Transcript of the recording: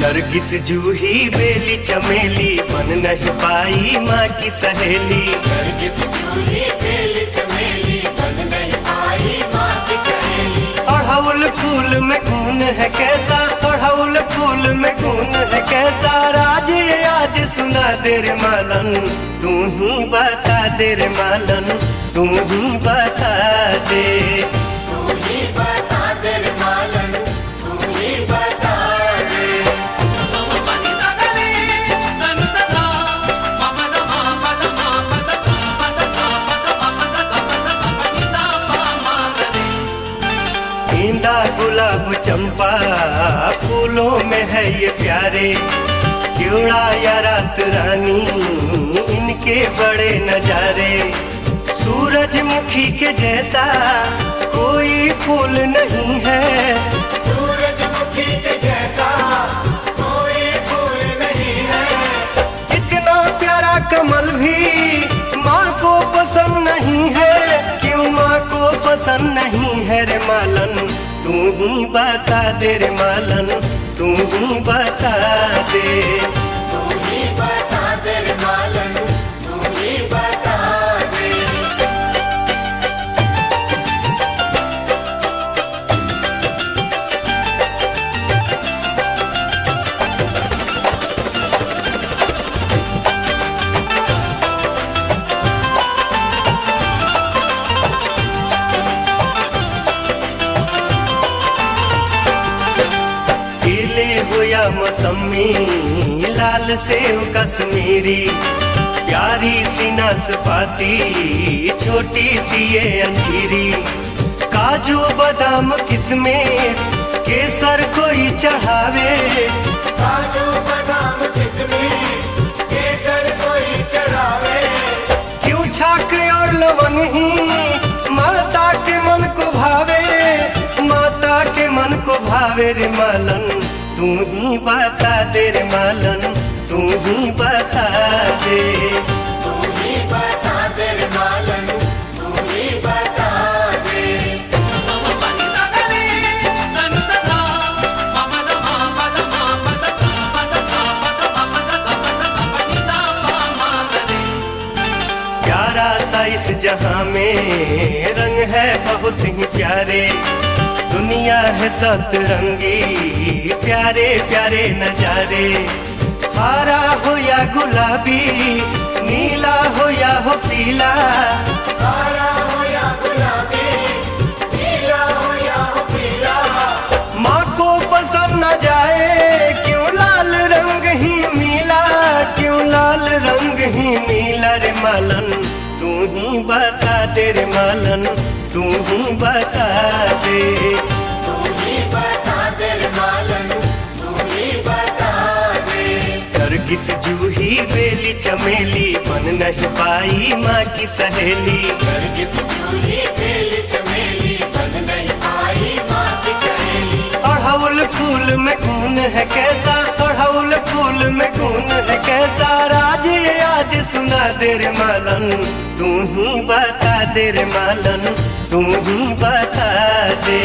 नरगिस जूही बेली चमेली बन नहीं पाई माँ की सहेली। नरगिस जूही बेली चमेली बन नहीं पाई माँ की सहेली। अड़हुल फूल में खून है कैसा, अड़हुल फूल में खून है कैसा, राज ये आज सुना दे रे मालन, तू ही बता दे रे मालन, तू ही बता दे। तू ही बता दे रे मालन, तू ही बता दे। गेंदा गुलाब चंपा फूलों में है ये प्यारे, क्योड़ा या रात रानी इनके बड़े नजारे। सूरजमुखी के जैसा कोई फूल नहीं है, सूरजमुखी के जैसा कोई फूल नहीं है। इतना प्यारा कमल भी माँ को पसंद नहीं है, क्यों माँ को पसंद नहीं है रे मालन, तू ही बता दे रे मालन, तू ही बता दे। तू ही बता दे रे मालन, तू ही बता दे। केले हो या मौसमी, लाल सेव कश्मीरी, प्यारी सी नाशपाती, छोटी सी ये अंजीरी, काजू बादाम किशमिश केसर कोई चढ़ावे, काजू बादाम किशमिश केसर कोई चढ़ावे। क्यों छाक और लवंग ही माता के मन को भावे, माता के मन को भावे रे मालन, तू ही बता दे रे मालन, तू ही बता दे। तू ही बता दे रे मालन, तू ही बता दे। प्यारा सा इस जहां में रंग है बहुत ही प्यारे, दुनिया है सतरंगी प्यारे प्यारे नजारे। हरा हो या गुलाबी, नीला हो या हो पीला, हरा हो या गुलाबी, नीला हो या हो पीला, माँ को पसंद न जाए क्यों लाल रंग ही नीला, क्यों लाल रंग ही नीला रे मालन, तू ही बता दे रे मालन, तू ही बता दे। तू ही बता दे रे मालन, तू ही बता दे। नरगिस जूही बेली चमेली बन नहीं पाई माँ की सहेली। नरगिस जूही बेली चमेली बन नहीं पाई माँ की सहेली। अड़हुल फूल में खून है कैसा, अड़हुल फूल में खून है कैसा, राज ये आज सुना दे रे मालन, तू ही बता दे रे मालन, तू ही बता दे।